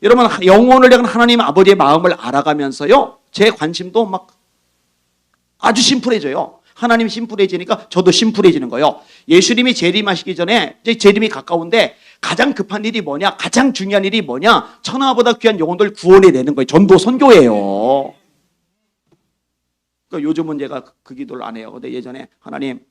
여러분, 영혼을 향한 하나님 아버지의 마음을 알아가면서요, 제 관심도 막 아주 심플해져요. 하나님이 심플해지니까 저도 심플해지는 거예요. 예수님이 재림하시기 전에, 이제 재림이 가까운데 가장 급한 일이 뭐냐, 가장 중요한 일이 뭐냐, 천하보다 귀한 영혼들 구원해내는 거예요. 전도 선교예요. 그러니까 요즘은 제가 그 기도를 안 해요. 근데 예전에 하나님,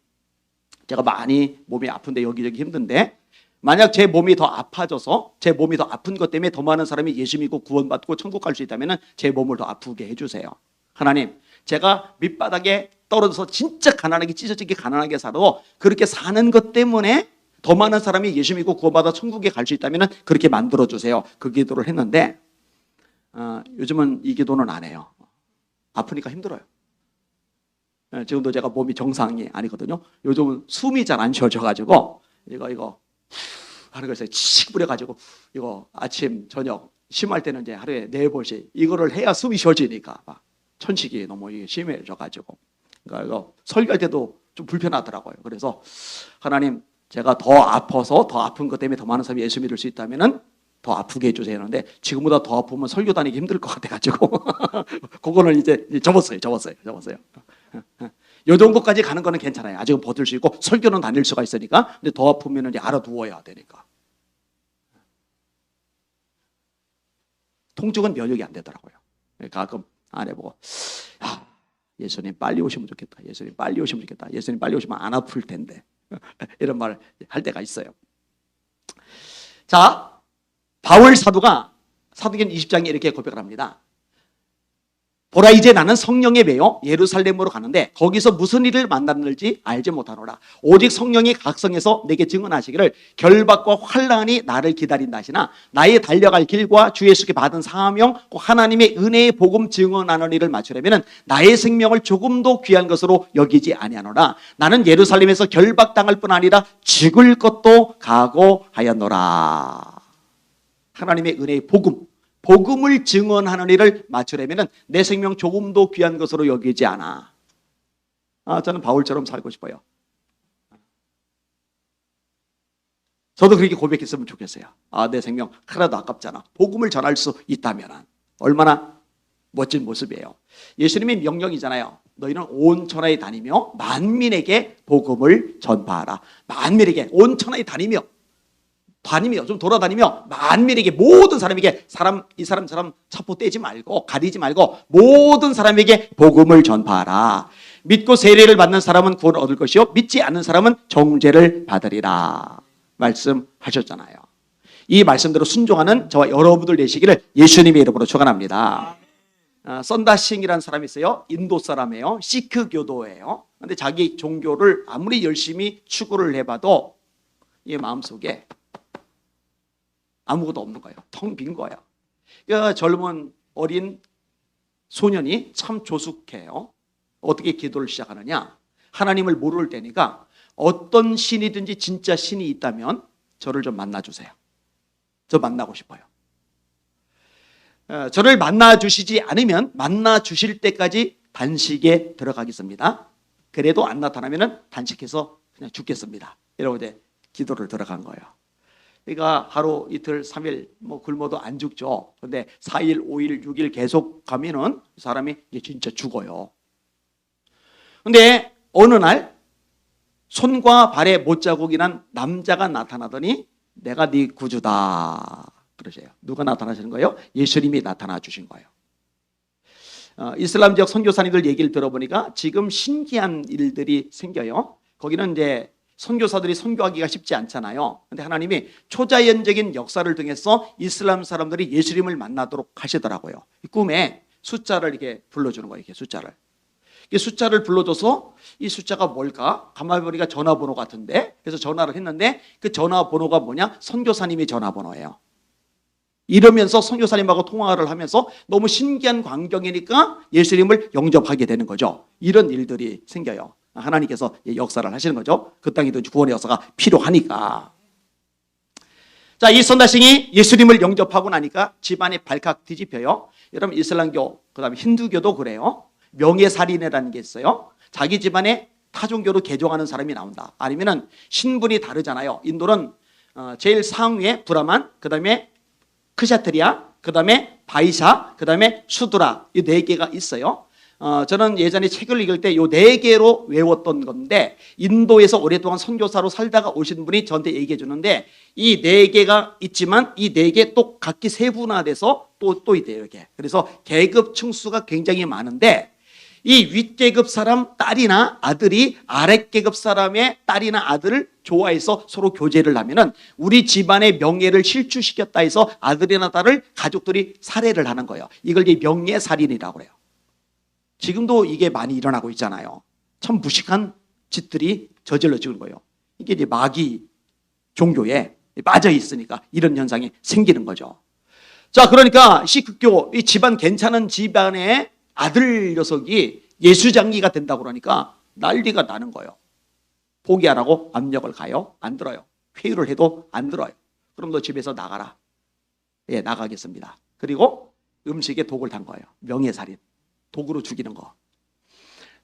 제가 많이 몸이 아픈데 여기저기 힘든데 만약 제 몸이 더 아파져서 제 몸이 더 아픈 것 때문에 더 많은 사람이 예수 믿고 구원받고 천국 갈 수 있다면 제 몸을 더 아프게 해주세요. 하나님, 제가 밑바닥에 떨어져서 진짜 가난하게 찢어지게 가난하게 살아도 그렇게 사는 것 때문에 더 많은 사람이 예수 믿고 구원받아 천국에 갈 수 있다면 그렇게 만들어주세요. 그 기도를 했는데 요즘은 이 기도는 안 해요. 아프니까 힘들어요. 지금도 제가 몸이 정상이 아니거든요. 요즘은 숨이 잘 안 쉬어져가지고 이거 하는 거있어요. 칙 뿌려가지고 이거 아침 저녁 심할 때는 이제 하루에 4번씩 이거를 해야 숨이 쉬어지니까 막 천식이 너무 심해져가지고 그러니까 이거 설교할 때도 좀 불편하더라고요. 그래서 하나님, 제가 더 아파서 더 아픈 것 때문에 더 많은 사람이 예수 믿을 수 있다면은 더 아프게 해주세요. 하는데 지금보다 더 아프면 설교 다니기 힘들 것 같아가지고 그거는 이제 접었어요. 이 정도까지 가는 거는 괜찮아요. 아직은 버틸 수 있고 설교는 다닐 수가 있으니까. 근데 더 아프면 이제 알아두어야 되니까. 통증은 면역이 안 되더라고요. 가끔 안 해보고 예수님 빨리 오시면 좋겠다. 예수님 빨리 오시면 좋겠다. 예수님 빨리 오시면 안 아플 텐데. 이런 말 할 때가 있어요. 자, 바울 사도가 사도행전 20장에 이렇게 고백을 합니다. 보라, 이제 나는 성령에 매여 예루살렘으로 가는데 거기서 무슨 일을 만났는지 알지 못하노라. 오직 성령이 각성해서 내게 증언하시기를 결박과 환난이 나를 기다린다 하시나 나의 달려갈 길과 주 예수께 받은 사명 곧 하나님의 은혜의 복음 증언하는 일을 맞추려면 나의 생명을 조금도 귀한 것으로 여기지 아니하노라. 나는 예루살렘에서 결박당할 뿐 아니라 죽을 것도 각오하였노라. 하나님의 은혜의 복음을 증언하는 일을 맞추려면 내 생명 조금도 귀한 것으로 여기지 않아. 저는 바울처럼 살고 싶어요. 저도 그렇게 고백했으면 좋겠어요. 내 생명 하나도 아깝잖아. 복음을 전할 수 있다면 얼마나 멋진 모습이에요. 예수님의 명령이잖아요. 너희는 온 천하에 다니며 만민에게 복음을 전파하라. 만민에게 온 천하에 다니며 좀 돌아다니며 만민에게 모든 사람에게 이 사람 차포 떼지 말고 가리지 말고 모든 사람에게 복음을 전파하라. 믿고 세례를 받는 사람은 구원을 얻을 것이요 믿지 않는 사람은 정죄를 받으리라 말씀하셨잖아요. 이 말씀대로 순종하는 저와 여러분들 되시기를 예수님의 이름으로 축원합니다. 썬다싱이라는 사람이 있어요. 인도 사람이에요. 시크 교도예요. 그런데 자기 종교를 아무리 열심히 추구를 해봐도 이 마음속에 아무것도 없는 거예요. 텅 빈 거예요. 그러니까 젊은 어린 소년이 참 조숙해요. 어떻게 기도를 시작하느냐? 하나님을 모를 때니까 어떤 신이든지 진짜 신이 있다면 저를 좀 만나주세요. 저 만나고 싶어요. 저를 만나주시지 않으면 만나주실 때까지 단식에 들어가겠습니다. 그래도 안 나타나면 단식해서 그냥 죽겠습니다. 이러고 이제 기도를 들어간 거예요. 그러니까 하루 이틀 3일 굶어도 안 죽죠. 그런데 4일 5일 6일 계속 가면은 사람이 이제 진짜 죽어요. 그런데 어느 날 손과 발에 못자국이 난 남자가 나타나더니 내가 네 구주다 그러세요. 누가 나타나시는 거예요? 예수님이 나타나 주신 거예요. 이슬람 지역 선교사님들 얘기를 들어보니까 지금 신기한 일들이 생겨요. 거기는 이제 선교사들이 선교하기가 쉽지 않잖아요. 그런데 하나님이 초자연적인 역사를 통해서 이슬람 사람들이 예수님을 만나도록 하시더라고요. 이 꿈에 숫자를 이렇게 불러주는 거예요. 이렇게 숫자를. 이 숫자를 불러줘서 이 숫자가 뭘까? 가만히 보니까 전화번호 같은데. 그래서 전화를 했는데 그 전화번호가 뭐냐? 선교사님의 전화번호예요. 이러면서 선교사님하고 통화를 하면서 너무 신기한 광경이니까 예수님을 영접하게 되는 거죠. 이런 일들이 생겨요. 하나님께서 역사를 하시는 거죠. 그 땅에도 구원의 역사가 필요하니까. 자, 이 선다싱이 예수님을 영접하고 나니까 집안이 발칵 뒤집혀요. 여러분 이슬람교, 그다음에 힌두교도 그래요. 명예살인이라는 게 있어요. 자기 집안에 타종교로 개종하는 사람이 나온다. 아니면은 신분이 다르잖아요. 인도는 제일 상위에 브라만, 그다음에 크샤트리아, 그 다음에 바이샤, 그 다음에 수드라, 이 네 개가 있어요. 저는 예전에 책을 읽을 때 이 네 개로 외웠던 건데, 인도에서 오랫동안 선교사로 살다가 오신 분이 저한테 얘기해 주는데, 이 네 개가 있지만 이 네 개 또 각기 세분화돼서 또 있대요, 이게. 그래서 계급 층수가 굉장히 많은데, 이 윗계급 사람 딸이나 아들이 아랫계급 사람의 딸이나 아들을 좋아해서 서로 교제를 하면은 우리 집안의 명예를 실추시켰다 해서 아들이나 딸을 가족들이 살해를 하는 거예요. 이걸 이제 명예살인이라고 해요. 지금도 이게 많이 일어나고 있잖아요. 참 무식한 짓들이 저질러지는 거예요. 이게 이제 마귀 종교에 빠져 있으니까 이런 현상이 생기는 거죠. 자, 그러니까 시크교, 이 집안 괜찮은 집안의 아들 녀석이 예수장기가 된다고 그러니까 난리가 나는 거예요. 포기하라고 압력을 가요? 안 들어요. 회유를 해도 안 들어요. 그럼 너 집에서 나가라. 예, 나가겠습니다. 그리고 음식에 독을 탄 거예요. 명예살인. 독으로 죽이는 거.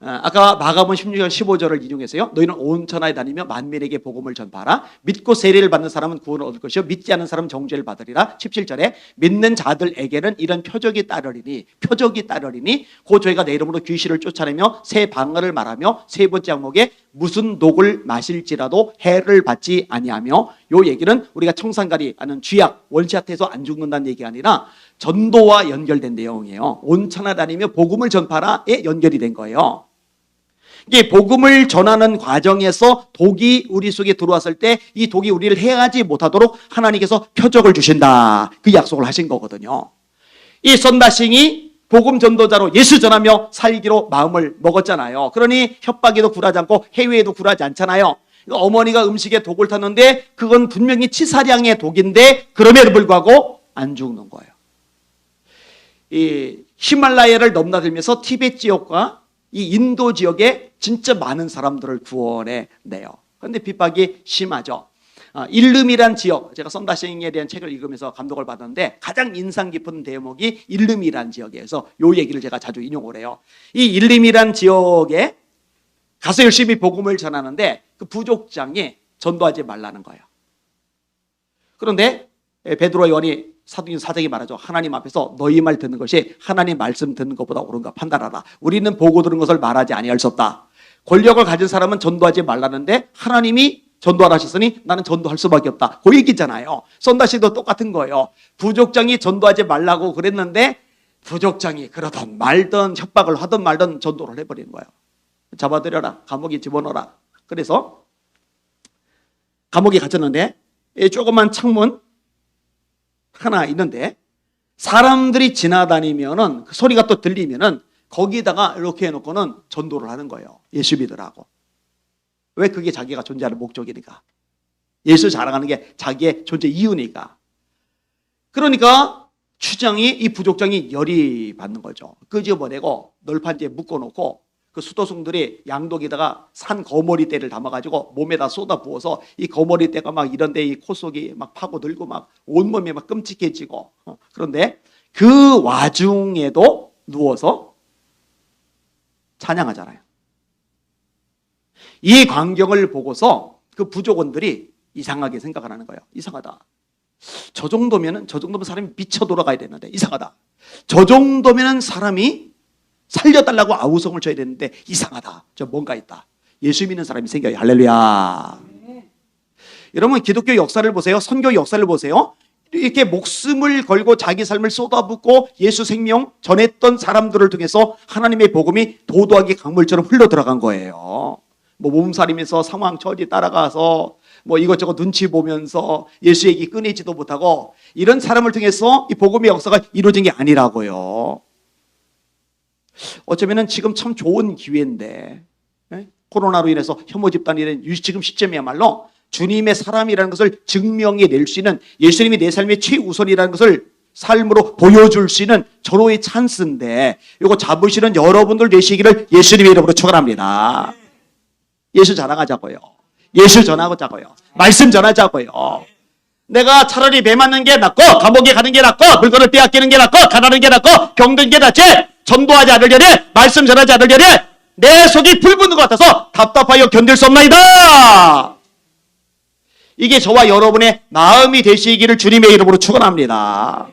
아까 마가복음 16장 15절을 인용해서요. 너희는 온 천하에 다니며 만민에게 복음을 전파하라. 믿고 세례를 받는 사람은 구원을 얻을 것이요 믿지 않는 사람은 정죄를 받으리라. 17절에 믿는 자들에게는 이런 표적이 따르리니 곧 저희가 내 이름으로 귀신을 쫓아내며 새 방언을 말하며 세 번째 항목에 무슨 독을 마실지라도 해를 받지 아니하며, 요 얘기는 우리가 청산가리 하는 쥐약 원샷해서 안 죽는다는 얘기가 아니라 전도와 연결된 내용이에요. 온 천하 다니며 복음을 전파라에 연결이 된 거예요. 이게 복음을 전하는 과정에서 독이 우리 속에 들어왔을 때 이 독이 우리를 해하지 못하도록 하나님께서 표적을 주신다, 그 약속을 하신 거거든요. 이 선다싱이 복음 전도자로 예수 전하며 살기로 마음을 먹었잖아요. 그러니 협박에도 굴하지 않고 해외에도 굴하지 않잖아요. 어머니가 음식에 독을 탔는데 그건 분명히 치사량의 독인데 그럼에도 불구하고 안 죽는 거예요. 이 히말라야를 넘나들면서 티베트 지역과 이 인도 지역에 진짜 많은 사람들을 구원해 내요. 그런데 핍박이 심하죠. 일름이란 지역, 제가 선다싱에 대한 책을 읽으면서 감동을 받았는데 가장 인상 깊은 대목이 일름이란 지역에서 요 얘기를 제가 자주 인용을 해요. 이 일름이란 지역에 가서 열심히 복음을 전하는데 그 부족장이 전도하지 말라는 거예요. 그런데 베드로 요한이 사도행 4장에 말하죠. 하나님 앞에서 너희 말 듣는 것이 하나님 말씀 듣는 것보다 옳은가 판단하라. 우리는 보고 들은 것을 말하지 아니할 수 없다. 권력을 가진 사람은 전도하지 말라는데 하나님이 전도하라 하셨으니 나는 전도할 수밖에 없다. 그 얘기잖아요. 선다시도 똑같은 거예요. 부족장이 전도하지 말라고 그랬는데 부족장이 그러던 말던 협박을 하던 말던 전도를 해버리는 거예요. 잡아들여라. 감옥에 집어넣어라. 그래서 감옥에 갇혔는데 조그만 창문 하나 있는데 사람들이 지나다니면은 그 소리가 또 들리면은 거기다가 이렇게 해놓고는 전도를 하는 거예요. 예수 믿으라고. 왜? 그게 자기가 존재하는 목적이니까. 예수 자랑하는 게 자기의 존재 이유니까. 그러니까 추장이, 이 부족장이 열이 받는 거죠. 끄집어내고 널판지에 묶어놓고 그 수도승들이 양독에다가 산 거머리대를 담아가지고 몸에다 쏟아 부어서 이 거머리대가 막 이런데 이 코 속이 막 파고들고 막 온몸이 막 끔찍해지고, 그런데 그 와중에도 누워서 찬양하잖아요. 이 광경을 보고서 그 부족원들이 이상하게 생각을 하는 거예요. 이상하다. 저 정도면 사람이 미쳐 돌아가야 되는데 이상하다. 저 정도면 사람이 살려달라고 아우성을 쳐야 되는데 이상하다. 저 뭔가 있다. 예수 믿는 사람이 생겨요. 할렐루야. 여러분 기독교 역사를 보세요. 선교 역사를 보세요. 이렇게 목숨을 걸고 자기 삶을 쏟아붓고 예수 생명 전했던 사람들을 통해서 하나님의 복음이 도도하게 강물처럼 흘러 들어간 거예요. 뭐 몸살이면서 상황 처지 따라가서 뭐 이것저것 눈치 보면서 예수 얘기 끊이지도 못하고 이런 사람을 통해서 이 복음의 역사가 이루어진 게 아니라고요. 어쩌면은 지금 참 좋은 기회인데, 코로나로 인해서 혐오 집단이 된 지금 시점이야말로 주님의 사람이라는 것을 증명해 낼 수 있는, 예수님이 내 삶의 최우선이라는 것을 삶으로 보여줄 수 있는 절호의 찬스인데 이거 잡으시는 여러분들 되시기를 예수님의 이름으로 축원합니다. 예수 자랑하자고요. 예수 전하자고요. 말씀 전하자고요. 내가 차라리 배 맞는 게 낫고 감옥에 가는 게 낫고 물건을 빼앗기는 게 낫고 가난한 게 낫고 병든 게 낫지, 전도하지 않으려니 말씀 전하지 않으려니 내 속이 불 붙는 것 같아서 답답하여 견딜 수 없나이다. 이게 저와 여러분의 마음이 되시기를 주님의 이름으로 축원합니다.